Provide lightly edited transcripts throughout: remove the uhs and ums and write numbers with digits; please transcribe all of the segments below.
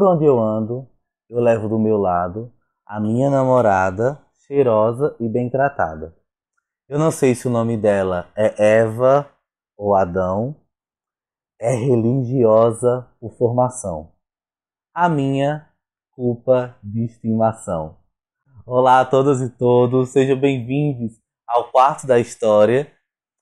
onde eu ando, eu levo do meu lado a minha namorada, cheirosa e bem tratada. Eu não sei se o nome dela é Eva ou Adão, é religiosa por formação. A minha culpa de estimação. Olá a todas e todos, sejam bem-vindos ao Quarto da História,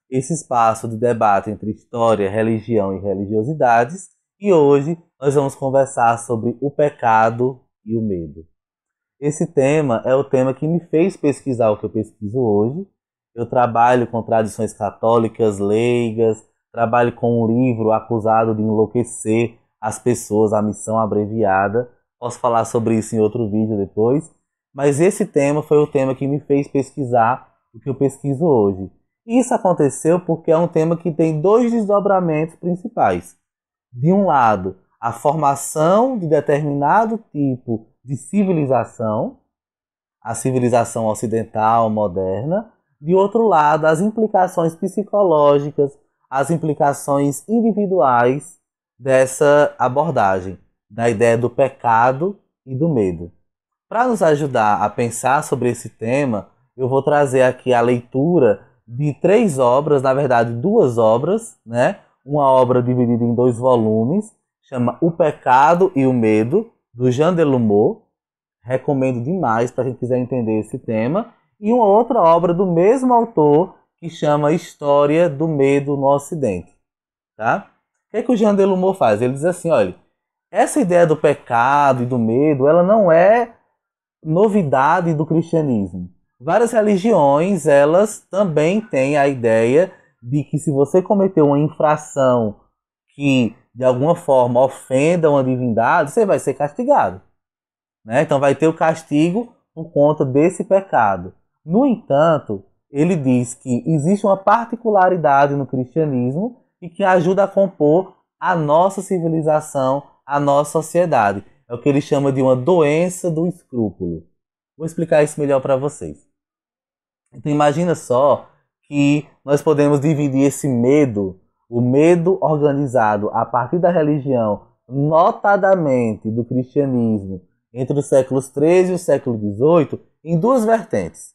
esse espaço de debate entre história, religião e religiosidades. E hoje nós vamos conversar sobre o pecado e o medo. Esse tema é o tema que me fez pesquisar o que eu pesquiso hoje. Eu trabalho com tradições católicas leigas, trabalho com um livro acusado de enlouquecer as pessoas, a missão abreviada. Posso falar sobre isso em outro vídeo depois. Mas esse tema foi o tema que me fez pesquisar o que eu pesquiso hoje. Isso aconteceu porque é um tema que tem dois desdobramentos principais. De um lado, a formação de determinado tipo de civilização, a civilização ocidental moderna. De outro lado, as implicações psicológicas, as implicações individuais dessa abordagem, da ideia do pecado e do medo. Para nos ajudar a pensar sobre esse tema, eu vou trazer aqui a leitura de 3 obras, na verdade 2 obras, né? Uma obra dividida em 2 volumes, chama O Pecado e o Medo, do Jean Delumeau. Recomendo demais para quem quiser entender esse tema. E uma outra obra do mesmo autor, que chama História do Medo no Ocidente. Tá? O que o Jean Delumeau faz? Ele diz assim, olha, essa ideia do pecado e do medo, ela não é novidade do cristianismo. Várias religiões, elas também têm a ideia de que se você cometer uma infração que de alguma forma ofenda uma divindade, você vai ser castigado. Né? Então vai ter o castigo por conta desse pecado. No entanto, ele diz que existe uma particularidade no cristianismo e que ajuda a compor a nossa civilização, a nossa sociedade. É o que ele chama de uma doença do escrúpulo. Vou explicar isso melhor para vocês. Então imagina só que nós podemos dividir esse medo, o medo organizado a partir da religião, notadamente do cristianismo, entre os séculos XIII e o século XVIII, em 2 vertentes.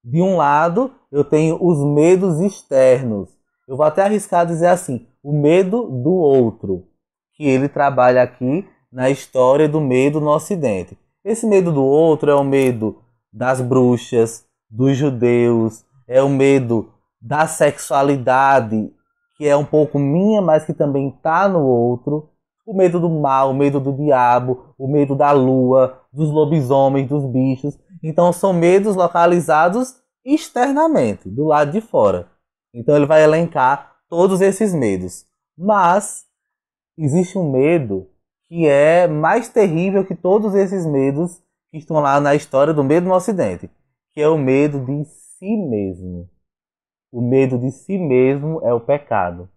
De um lado, eu tenho os medos externos. Eu vou até arriscar dizer assim, o medo do outro, que ele trabalha aqui na história do medo no Ocidente. Esse medo do outro é o medo das bruxas, dos judeus, é o medo da sexualidade, que é um pouco minha, mas que também está no outro. O medo do mal, o medo do diabo, o medo da lua, dos lobisomens, dos bichos. Então são medos localizados externamente, do lado de fora. Então ele vai elencar todos esses medos. Mas existe um medo que é mais terrível que todos esses medos que estão lá na história do medo no Ocidente, que é o medo de si mesmo. O medo de si mesmo é o pecado.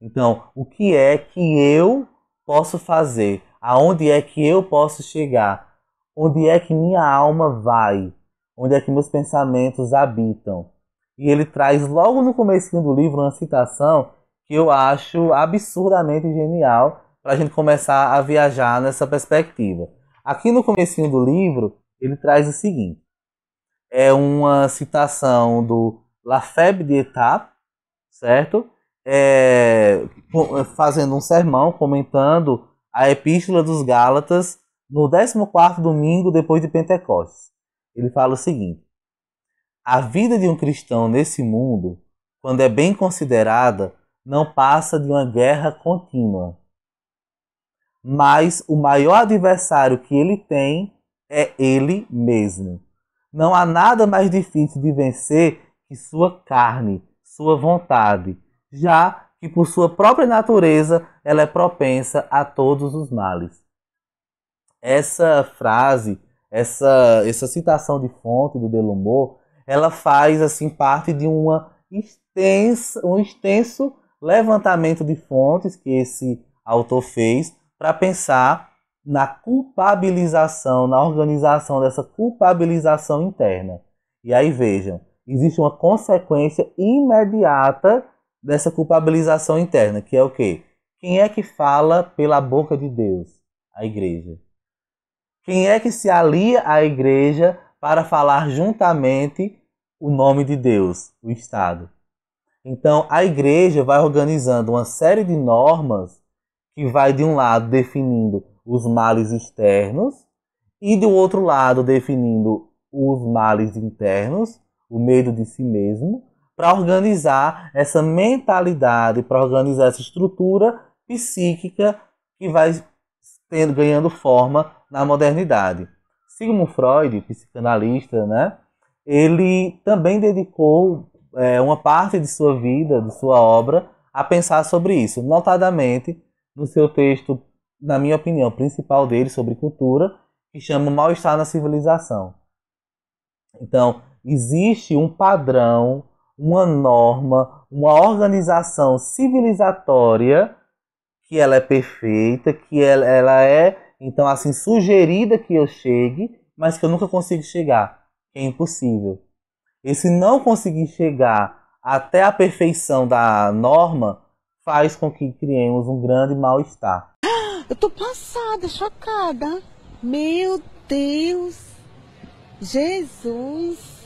Então, o que é que eu posso fazer? Aonde é que eu posso chegar? Onde é que minha alma vai? Onde é que meus pensamentos habitam? E ele traz logo no comecinho do livro uma citação que eu acho absurdamente genial para a gente começar a viajar nessa perspectiva. Aqui no comecinho do livro, ele traz o seguinte. É uma citação do Lafebe de Etaples, certo? Fazendo um sermão, comentando a Epístola dos Gálatas no 14º domingo depois de Pentecostes. Ele fala o seguinte: a vida de um cristão nesse mundo, quando é bem considerada, não passa de uma guerra contínua. Mas o maior adversário que ele tem é ele mesmo. Não há nada mais difícil de vencer que sua carne, sua vontade, já que por sua própria natureza ela é propensa a todos os males. Essa frase, essa citação de fonte do Delumeau, ela faz assim parte de um extenso levantamento de fontes que esse autor fez para pensar na culpabilização, na organização dessa culpabilização interna. E aí vejam, existe uma consequência imediata dessa culpabilização interna, que é o quê? Quem é que fala pela boca de Deus? A igreja. Quem é que se alia à igreja para falar juntamente o nome de Deus? O Estado. Então, a igreja vai organizando uma série de normas que vai, de um lado, definindo os males externos e, do outro lado, definindo os males internos, o medo de si mesmo, para organizar essa mentalidade, para organizar essa estrutura psíquica que vai ganhando forma na modernidade. Sigmund Freud, psicanalista, né, ele também dedicou uma parte de sua vida, de sua obra, a pensar sobre isso, notadamente no seu texto, na minha opinião, principal dele sobre cultura, que chama Mal-Estar na Civilização. Então, existe um padrão, uma norma, uma organização civilizatória que ela é perfeita, que ela é, então, assim, sugerida que eu chegue, mas que eu nunca consigo chegar. É impossível. E se não conseguir chegar até a perfeição da norma, faz com que criemos um grande mal-estar. Eu tô passada, chocada. Meu Deus! Jesus!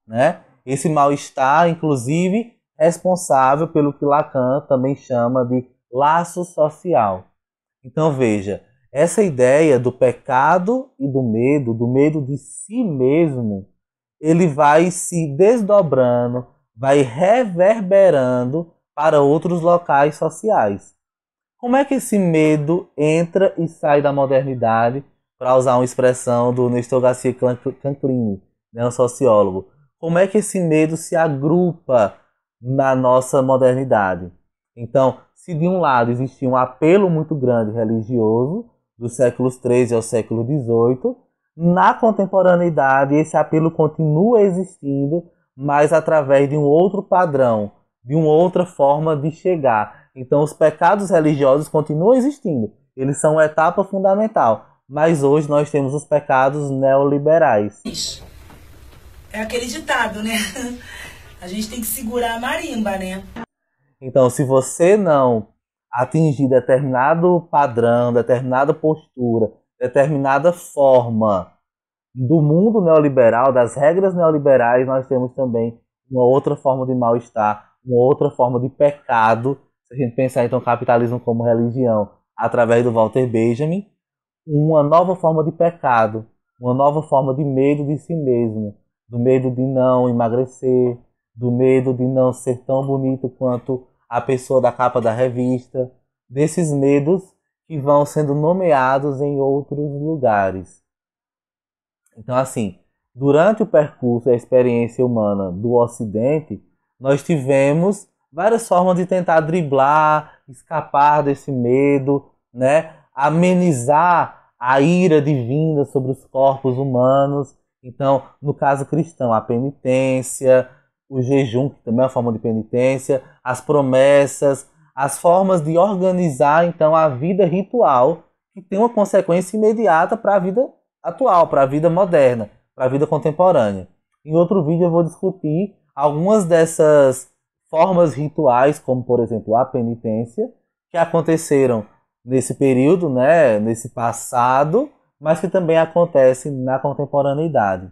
Né? Esse mal-estar, inclusive, é responsável pelo que Lacan também chama de laço social. Então veja, essa ideia do pecado e do medo de si mesmo, ele vai se desdobrando, vai reverberando para outros locais sociais. Como é que esse medo entra e sai da modernidade, para usar uma expressão do Nestor Garcia Canclini, né, um sociólogo? Como é que esse medo se agrupa na nossa modernidade? Então, se de um lado existia um apelo muito grande religioso, dos séculos XIII ao século XVIII, na contemporaneidade esse apelo continua existindo, mas através de um outro padrão, de uma outra forma de chegar. Então os pecados religiosos continuam existindo, eles são uma etapa fundamental, mas hoje nós temos os pecados neoliberais. É aquele ditado, né? A gente tem que segurar a marimba, né? Então, se você não atingir determinado padrão, determinada postura, determinada forma do mundo neoliberal, das regras neoliberais, nós temos também uma outra forma de mal-estar, uma outra forma de pecado. Se a gente pensar então capitalismo como religião, através do Walter Benjamin, uma nova forma de pecado, uma nova forma de medo de si mesmo, do medo de não emagrecer, do medo de não ser tão bonito quanto a pessoa da capa da revista, desses medos que vão sendo nomeados em outros lugares. Então, assim, durante o percurso e a experiência humana do Ocidente, nós tivemos várias formas de tentar driblar, escapar desse medo, né? Amenizar a ira divina sobre os corpos humanos. Então, no caso cristão, a penitência, o jejum, que também é uma forma de penitência, as promessas, as formas de organizar então a vida ritual, que tem uma consequência imediata para a vida atual, para a vida moderna, para a vida contemporânea. Em outro vídeo eu vou discutir algumas dessas formas rituais, como por exemplo a penitência, que aconteceram nesse período, né, nesse passado, mas que também acontecem na contemporaneidade.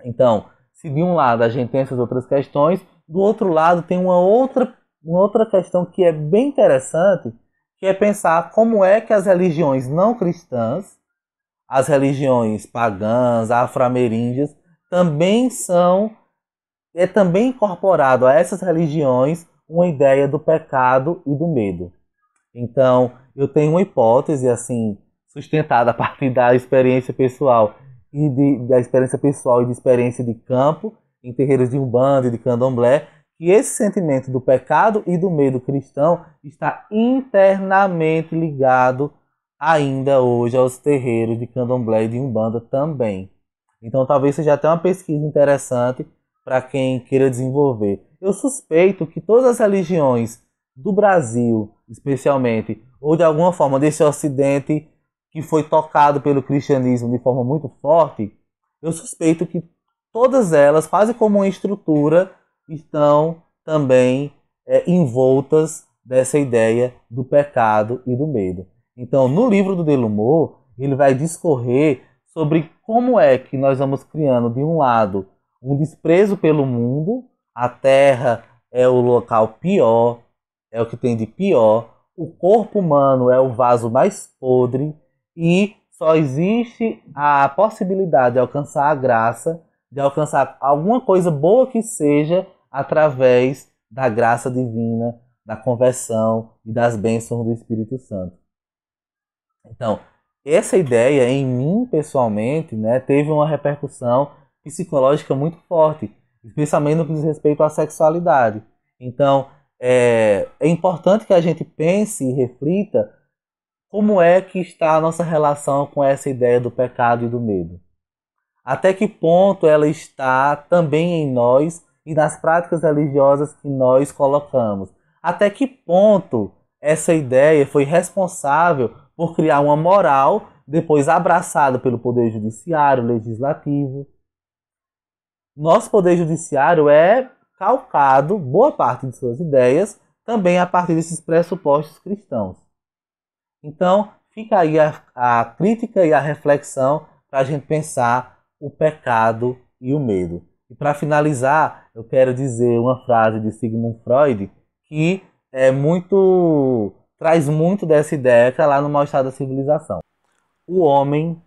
Então, se de um lado a gente tem essas outras questões, do outro lado tem uma outra questão que é bem interessante, que é pensar como é que as religiões não cristãs, as religiões pagãs, afro-ameríndias, também também incorporado a essas religiões uma ideia do pecado e do medo. Então, eu tenho uma hipótese assim sustentada a partir da experiência pessoal da experiência pessoal e de experiência de campo em terreiros de Umbanda e de Candomblé, que esse sentimento do pecado e do medo cristão está internamente ligado ainda hoje aos terreiros de Candomblé e de Umbanda também. Então talvez seja até uma pesquisa interessante para quem queira desenvolver. Eu suspeito que todas as religiões do Brasil, especialmente, ou de alguma forma desse Ocidente que foi tocado pelo cristianismo de forma muito forte, eu suspeito que todas elas, quase como uma estrutura, estão também envoltas dessa ideia do pecado e do medo. Então, no livro do Delumore, ele vai discorrer sobre como é que nós vamos criando, de um lado, um desprezo pelo mundo, a Terra é o local pior, é o que tem de pior, o corpo humano é o vaso mais podre e só existe a possibilidade de alcançar a graça, de alcançar alguma coisa boa que seja através da graça divina, da conversão e das bênçãos do Espírito Santo. Então, essa ideia em mim, pessoalmente, né, teve uma repercussão psicológica muito forte, especialmente no que diz respeito à sexualidade. Então, é importante que a gente pense e reflita como é que está a nossa relação com essa ideia do pecado e do medo. Até que ponto ela está também em nós e nas práticas religiosas que nós colocamos. Até que ponto essa ideia foi responsável por criar uma moral, depois abraçada pelo Poder Judiciário, Legislativo. Nosso Poder Judiciário é calcado, boa parte de suas ideias, também a partir desses pressupostos cristãos. Então, fica aí a crítica e a reflexão para a gente pensar o pecado e o medo. E para finalizar, eu quero dizer uma frase de Sigmund Freud que traz muito dessa ideia que está lá no Mal Estado da Civilização. O homem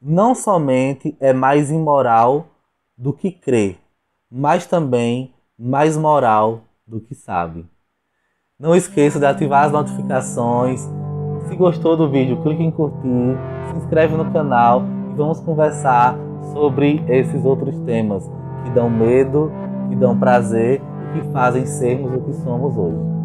não somente é mais imoral do que crê, mas também mais moral do que sabe. Não esqueça de ativar as notificações. Se gostou do vídeo, clique em curtir, se inscreve no canal e vamos conversar sobre esses outros temas que dão medo, que dão prazer e que fazem sermos o que somos hoje.